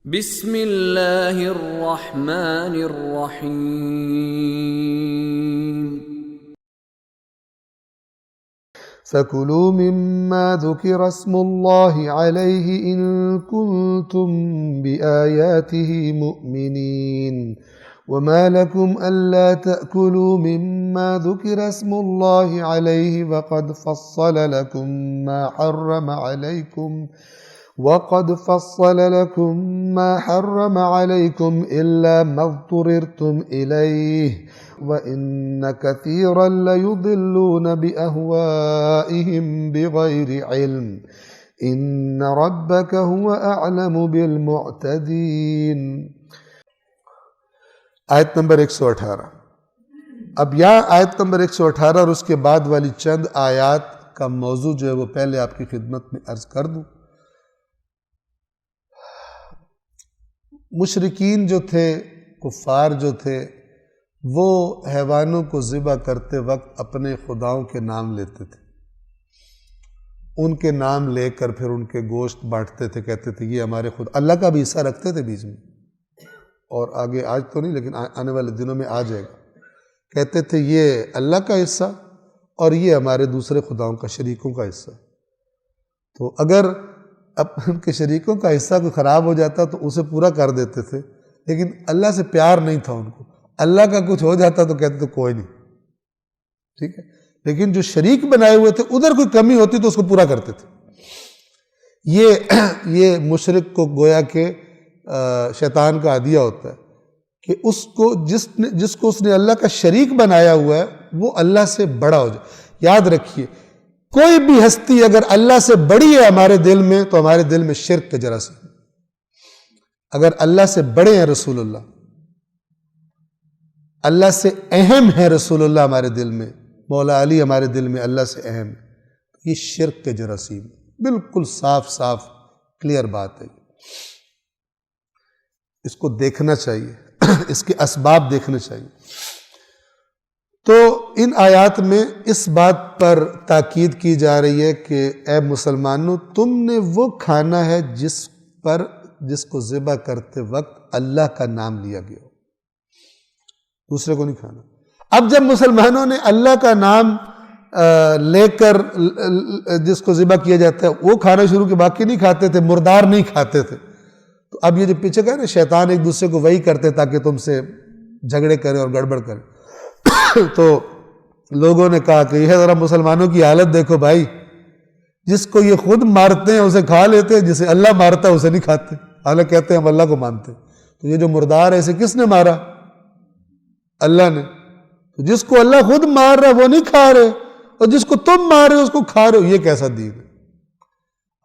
بسم اللہ الرحمن الرحیم فَكُلُوا مِمَّا ذُكِرَ اسْمُ اللَّهِ عَلَيْهِ إِن كُنتُم بِآيَاتِهِ مُؤْمِنِينَ وَمَا لَكُمْ أَلَّا تَأْكُلُوا مِمَّا ذُكِرَ اسْمُ اللَّهِ عَلَيْهِ وَقَدْ فَصَّلَ لَكُم مَّا حَرَّمَ عَلَيْكُمْ إِلَّا مَا اضْطُرِرْتُمْ إِلَيْهِ وَإِنَّ كَثِيرًا لَيُضِلُّونَ بِأَهْوَائِهِمْ بِغَيْرِ عِلْمٍ إِنَّ رَبَّكَ هُوَ أَعْلَمُ بِالْمُعْتَدِينَ۔ آیت نمبر 118۔ اب یہاں آیت نمبر 118 اور اس کے بعد والی چند آیات کا موضوع جو ہے وہ پہلے آپ کی خدمت میں عرض کر دوں۔ مشرکین جو تھے، کفار جو تھے، وہ حیوانوں کو ذبح کرتے وقت اپنے خداؤں کے نام لیتے تھے، ان کے نام لے کر پھر ان کے گوشت بانٹتے تھے، کہتے تھے یہ ہمارے خدا۔ اللہ کا بھی حصہ رکھتے تھے بیچ میں، اور آگے آج تو نہیں لیکن آنے والے دنوں میں آ جائے گا۔ کہتے تھے یہ اللہ کا حصہ اور یہ ہمارے دوسرے خداؤں کا، شریکوں کا حصہ۔ تو اگر اب ان کے شریکوں کا حصہ کوئی خراب ہو جاتا تو اسے پورا کر دیتے تھے، لیکن اللہ سے پیار نہیں تھا ان کو۔ اللہ کا کچھ ہو جاتا تو کہتے تھے کوئی نہیں، ٹھیک ہے، لیکن جو شریک بنائے ہوئے تھے ادھر کوئی کمی ہوتی تو اس کو پورا کرتے تھے۔ یہ مشرک کو گویا کہ شیطان کا عادیہ ہوتا ہے کہ اس کو جس کو اس نے اللہ کا شریک بنایا ہوا ہے وہ اللہ سے بڑا ہو جائے۔ یاد رکھیے، کوئی بھی ہستی اگر اللہ سے بڑی ہے ہمارے دل میں تو ہمارے دل میں شرک کا جراثیم۔ اگر اللہ سے بڑے ہیں رسول اللہ، اللہ سے اہم ہے رسول اللہ ہمارے دل میں، مولا علی ہمارے دل میں اللہ سے اہم ہے، یہ شرک کے جراثیم، بالکل صاف صاف کلیئر بات ہے۔ اس کو دیکھنا چاہیے، اس کے اسباب دیکھنے چاہیے۔ تو ان آیات میں اس بات پر تاکید کی جا رہی ہے کہ اے مسلمانوں، تم نے وہ کھانا ہے جس کو ذبح کرتے وقت اللہ کا نام لیا گیا ہو، دوسرے کو نہیں کھانا۔ اب جب مسلمانوں نے اللہ کا نام لے کر جس کو ذبح کیا جاتا ہے وہ کھانا شروع کے، باقی نہیں کھاتے تھے، مردار نہیں کھاتے تھے، تو اب یہ جو پیچھے کہا نا شیطان ایک دوسرے کو وہی کرتے تاکہ تم سے جھگڑے کریں اور گڑبڑ کریں۔ تو لوگوں نے کہا کہ یہ ذرا مسلمانوں کی حالت دیکھو بھائی، جس کو یہ خود مارتے ہیں اسے کھا لیتے ہیں، جسے اللہ مارتا ہے اسے نہیں کھاتے، حالانکہ کہتے ہیں ہم اللہ کو مانتے ہیں۔ تو یہ جو مردار ہے اسے کس نے مارا؟ اللہ نے۔ تو جس کو اللہ خود مار رہا ہے وہ نہیں کھا رہے، اور جس کو تم مار رہے ہو اس کو کھا رہے ہو، یہ کیسا دین ہے؟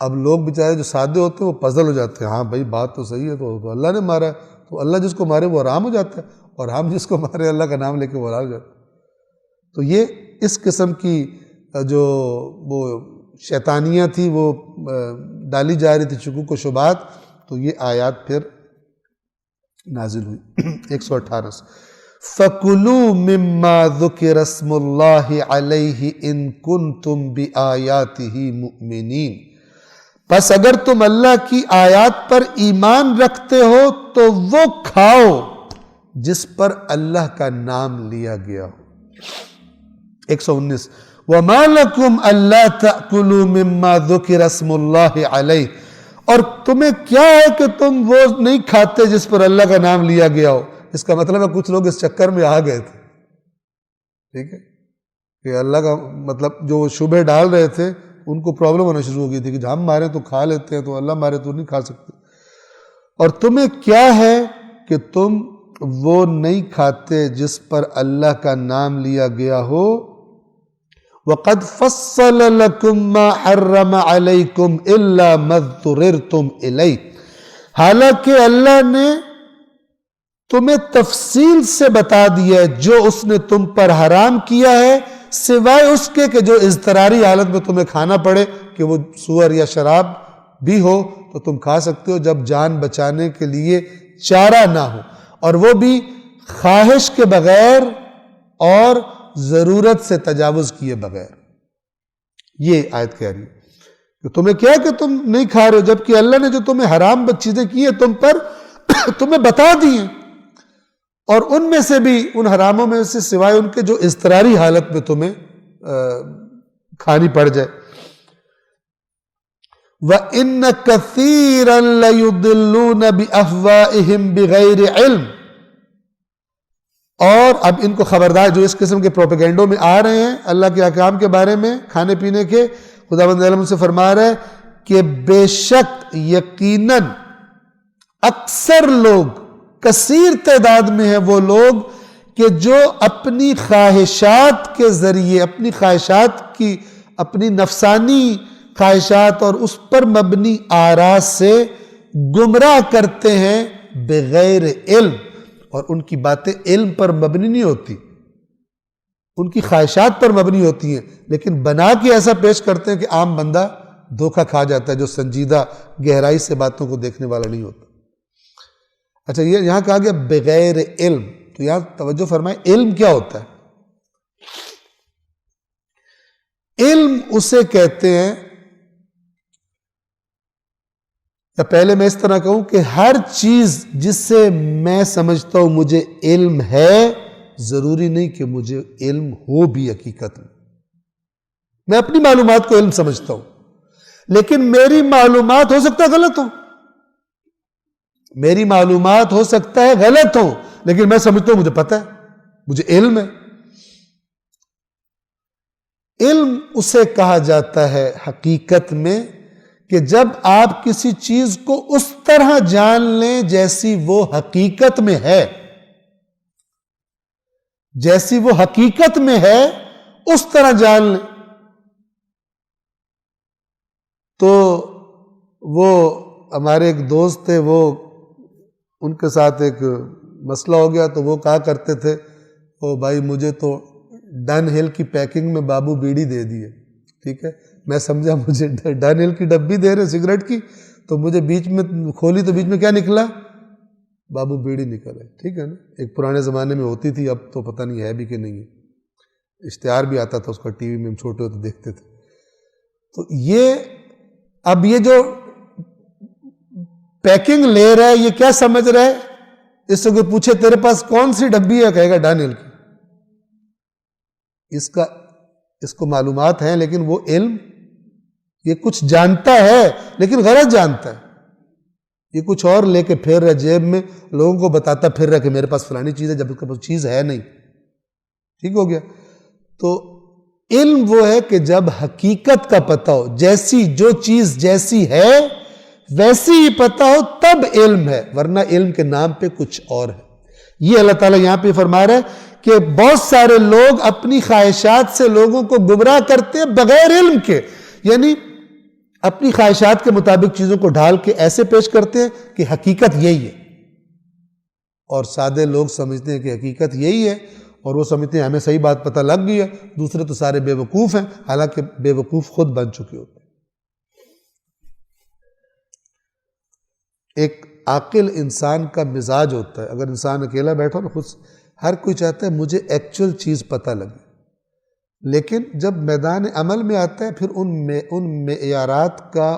اب لوگ بیچارے جو سادے ہوتے ہیں وہ پزل ہو جاتے ہیں، ہاں بھائی بات تو صحیح ہے، تو اللہ نے مارا ہے، تو اللہ جس کو مارے وہ حرام ہو جاتا ہے، اور ہم جس کو مارے اللہ کا نام لے کے وہ حلال ہو جاتا ہے۔ تو یہ اس قسم کی جو وہ شیطانیاں تھی وہ ڈالی جا رہی تھی، شکوک و شبہات، تو یہ آیات پھر نازل ہوئی 118 سے۔ فَكُلُوا مِمَّا ذُكِرَ اسْمُ اللَّهِ عَلَيْهِ إِن كُنتُم بِآيَاتِهِ مُؤْمِنِينَ۔ پس اگر تم اللہ کی آیات پر ایمان رکھتے ہو تو وہ کھاؤ جس پر اللہ کا نام لیا گیا ہو۔ 119۔ وَمَا لَكُمْ أَلَّا تَأْكُلُوا مِمَّا ذُكِرَ اسْمُ اللَّهِ عَلَيْهِ، اور تمہیں کیا ہے کہ تم وہ نہیں کھاتے جس پر اللہ کا نام لیا گیا ہو۔ اس کا مطلب ہے کچھ لوگ اس چکر میں آ گئے تھے، ٹھیک ہے، کہ اللہ کا مطلب جو شبہ ڈال رہے تھے ان کو پرابلم ہونا شروع ہو گئی تھی کہ ہم مارے تو کھا لیتے ہیں، تو اللہ مارے تو نہیں کھا سکتے۔ اور تمہیں کیا ہے کہ تم وہ نہیں کھاتے جس پر اللہ کا نام لیا گیا ہو۔ وَقَدْ فَصَّلَ لَكُم مَّا حَرَّمَ عَلَيْكُمْ إِلَّا مَا اضْطُرِرْتُمْ إِلَيْهِ، حالانکہ اللہ نے تمہیں تفصیل سے بتا دیا ہے جو اس نے تم پر حرام کیا ہے، سوائے اس کے کہ جو اضطراری حالت میں تمہیں کھانا پڑے، کہ وہ سور یا شراب بھی ہو تو تم کھا سکتے ہو جب جان بچانے کے لیے چارہ نہ ہو، اور وہ بھی خواہش کے بغیر اور ضرورت سے تجاوز کیے بغیر۔ یہ آیت کہہ رہی ہے کہ تمہیں کیا کہ تم نہیں کھا رہے ہو، جبکہ اللہ نے جو تمہیں حرام چیزیں کی ہیں تم پر تمہیں بتا دی ہیں، اور ان میں سے بھی ان حراموں میں سے سوائے ان کے جو اضطراری حالت میں تمہیں کھانی پڑ جائے۔ وَإِنَّ كَثِيرًا لَيُضِلُّونَ بِأَهْوَائِهِمْ بِغَيْرِ علم۔ اور اب ان کو خبردار جو اس قسم کے پروپیگنڈوں میں آ رہے ہیں اللہ کے احکام کے بارے میں کھانے پینے کے، خداوند عالم سے فرما رہا ہے کہ بے شک یقیناً اکثر لوگ، کثیر تعداد میں ہیں وہ لوگ کہ جو اپنی خواہشات کے ذریعے، اپنی خواہشات کی، اپنی نفسانی خواہشات اور اس پر مبنی آراء سے گمراہ کرتے ہیں بغیر علم، اور ان کی باتیں علم پر مبنی نہیں ہوتی، ان کی خواہشات پر مبنی ہوتی ہیں، لیکن بنا کے ایسا پیش کرتے ہیں کہ عام بندہ دھوکہ کھا جاتا ہے جو سنجیدہ گہرائی سے باتوں کو دیکھنے والا نہیں ہوتا۔ اچھا، یہ یہاں کہا گیا بغیر علم، تو یہاں توجہ فرمائیں، علم کیا ہوتا ہے؟ علم اسے کہتے ہیں، یا پہلے میں اس طرح کہوں کہ ہر چیز جس سے میں سمجھتا ہوں مجھے علم ہے، ضروری نہیں کہ مجھے علم ہو بھی حقیقت میں اپنی معلومات کو علم سمجھتا ہوں، لیکن میری معلومات ہو سکتا ہے غلط ہو، میری معلومات ہو سکتا ہے غلط ہو، لیکن میں سمجھتا ہوں مجھے پتہ ہے، مجھے علم ہے۔ علم اسے کہا جاتا ہے حقیقت میں کہ جب آپ کسی چیز کو اس طرح جان لیں جیسی وہ حقیقت میں ہے، جیسی وہ حقیقت میں ہے اس طرح جان لیں۔ تو وہ ہمارے ایک دوست تھے، وہ ان کے ساتھ ایک مسئلہ ہو گیا، تو وہ کہا کرتے تھے، او بھائی مجھے تو ڈن ہل کی پیکنگ میں بابو بیڑی دے دی ہے، ٹھیک ہے، میں سمجھا مجھے ڈن ہل کی ڈبی دے رہے سگریٹ کی، تو مجھے بیچ میں کھولی تو بیچ میں کیا نکلا؟ بابو بیڑی نکل ہے، ٹھیک ہے نا۔ ایک پرانے زمانے میں ہوتی تھی، اب تو پتہ نہیں ہے بھی کہ نہیں ہے، اشتہار بھی آتا تھا اس کا ٹی وی میں، ہم چھوٹے ہوتے دیکھتے تھے۔ تو یہ اب یہ جو پیکنگ لے رہا ہے یہ کیا سمجھ رہا ہے؟ اس سے کوئی پوچھے تیرے پاس کون سی ڈبی ہے، کہے گا ڈن ہل کی۔ اس کو معلومات ہیں، لیکن وہ علم، یہ کچھ جانتا ہے لیکن غلط جانتا ہے، یہ کچھ اور لے کے پھر رہا جیب میں، لوگوں کو بتاتا پھر رہا کہ میرے پاس فلانی چیز ہے، جب اس کے پاس چیز ہے نہیں، ٹھیک ہو گیا۔ تو علم وہ ہے کہ جب حقیقت کا پتہ ہو، جیسی جو چیز جیسی ہے ویسی ہی پتہ ہو تب علم ہے، ورنہ علم کے نام پہ کچھ اور ہے۔ یہ اللہ تعالیٰ یہاں پہ فرما رہا ہے کہ بہت سارے لوگ اپنی خواہشات سے لوگوں کو گمراہ کرتے ہیں بغیر علم کے، یعنی اپنی خواہشات کے مطابق چیزوں کو ڈھال کے ایسے پیش کرتے ہیں کہ حقیقت یہی ہے، اور سادے لوگ سمجھتے ہیں کہ حقیقت یہی ہے، اور وہ سمجھتے ہیں ہمیں صحیح بات پتہ لگ گئی ہے، دوسرے تو سارے بے وقوف ہیں، حالانکہ بے وقوف خود بن چکے ہوتے ہیں۔ ایک عاقل انسان کا مزاج ہوتا ہے، اگر انسان اکیلا بیٹھا نا، خود ہر کوئی چاہتا ہے مجھے ایکچول چیز پتہ لگے، لیکن جب میدان عمل میں آتا ہے پھر ان معیارات کا،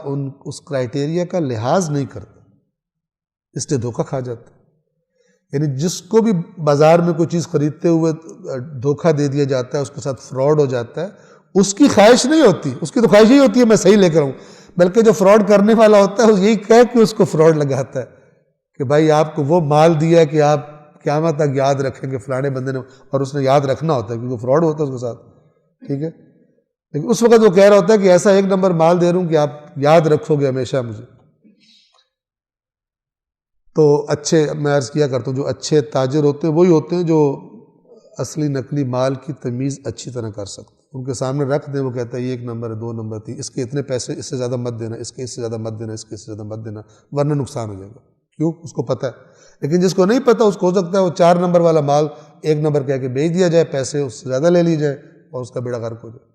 اس کرائیٹیریا کا لحاظ نہیں کرتا، اس لیے دھوکہ کھا جاتا ہے۔ یعنی جس کو بھی بازار میں کوئی چیز خریدتے ہوئے دھوکہ دے دیا جاتا ہے، اس کے ساتھ فراڈ ہو جاتا ہے، اس کی خواہش نہیں ہوتی، اس کی تو خواہش ہی ہوتی ہے میں صحیح لے کر آؤں، بلکہ جو فراڈ کرنے والا ہوتا ہے وہ یہی کہہ کہ اس کو فراڈ لگاتا ہے کہ بھائی آپ کو وہ مال دیا کہ آپ قیامت تک یاد رکھیں گے فلانے بندے نے، اور اس نے یاد رکھنا ہوتا ہے کیونکہ فراڈ ہوتا ہے اس کے ساتھ، ٹھیک ہے، لیکن اس وقت وہ کہہ رہا ہوتا ہے کہ ایسا ایک نمبر مال دے رہا ہوں کہ آپ یاد رکھو گے ہمیشہ مجھے۔ تو اچھے، میں عرض کیا کرتا ہوں، جو اچھے تاجر ہوتے ہیں وہی ہوتے ہیں جو اصلی نقلی مال کی تمیز اچھی طرح کر سکتے ہیں، ان کے سامنے رکھ دیں، وہ کہتا ہے یہ 1 نمبر ہے، 2 نمبر 3، اس کے اتنے پیسے، اس سے زیادہ مت دینا، اس کے اس سے زیادہ مت دینا، اس کے اس سے زیادہ مت دینا، ورنہ نقصان ہو جائے گا، کیوں؟ اس کو پتہ ہے۔ لیکن جس کو نہیں پتہ اس کو ہو سکتا ہے وہ 4 نمبر والا مال 1 نمبر کہہ کے بیچ دیا جائے، پیسے اس سے زیادہ لے لی جائے اور اس کا بیڑا غرق ہو جائے۔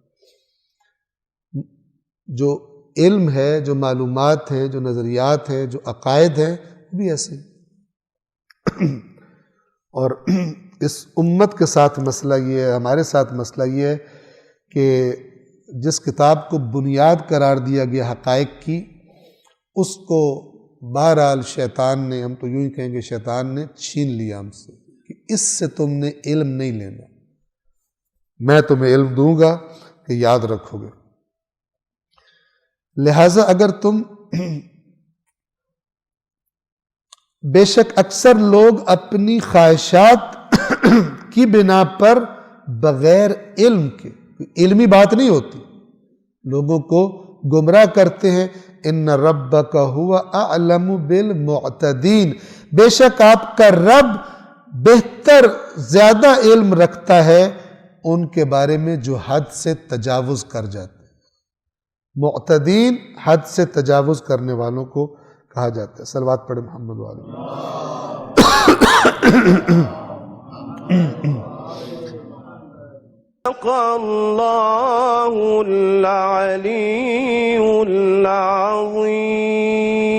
جو علم ہے، جو معلومات ہیں، جو نظریات ہیں، جو عقائد ہیں، وہ بھی ایسے ہیں۔ اور اس امت کے ساتھ مسئلہ یہ ہے، ہمارے ساتھ مسئلہ یہ ہے کہ جس کتاب کو بنیاد قرار دیا گیا حقائق کی، اس کو بہرحال شیطان نے، ہم تو یوں ہی کہیں گے شیطان نے چھین لیا ہم سے کہ اس سے تم نے علم نہیں لینا، میں تمہیں علم دوں گا کہ یاد رکھو گے۔ لہٰذا اگر تم بے شک اکثر لوگ اپنی خواہشات کی بنا پر بغیر علم کے، علمی بات نہیں ہوتی، لوگوں کو گمراہ کرتے ہیں۔ ان ربک هو اعلم بالمعتدین، بے شک آپ کا رب بہتر زیادہ علم رکھتا ہے ان کے بارے میں جو حد سے تجاوز کر جاتے ہیں۔ معتدین حد سے تجاوز کرنے والوں کو کہا جاتا ہے۔ صلوات پڑھیں محمد والے۔ اللہ العلی العظیم۔